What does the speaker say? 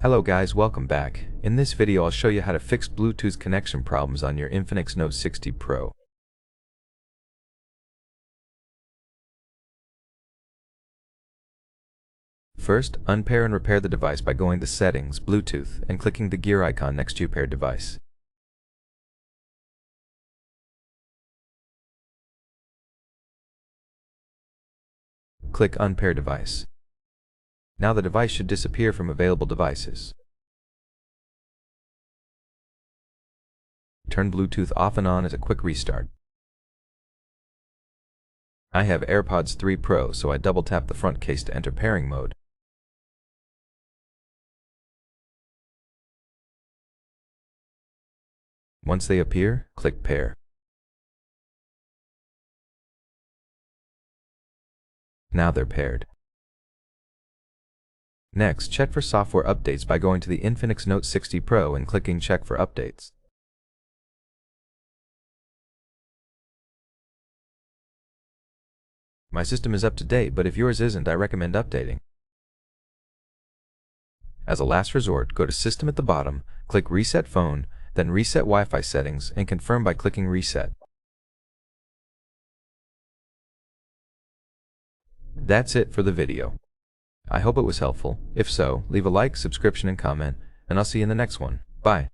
Hello guys, welcome back. In this video I'll show you how to fix Bluetooth connection problems on your INFINIX Note 60 Pro. First, unpair and repair the device by going to Settings, Bluetooth, and clicking the gear icon next to your paired device. Click Unpair Device. Now the device should disappear from available devices. Turn Bluetooth off and on as a quick restart. I have AirPods 3 Pro, so I double tap the front case to enter pairing mode. Once they appear, click Pair. Now they're paired. Next, check for software updates by going to the INFINIX Note 60 Pro and clicking Check for Updates. My system is up to date, but if yours isn't, I recommend updating. As a last resort, go to System at the bottom, click Reset Phone, then Reset Wi-Fi Settings, and confirm by clicking Reset. That's it for the video. I hope it was helpful. If so, leave a like, subscription, and comment, and I'll see you in the next one. Bye.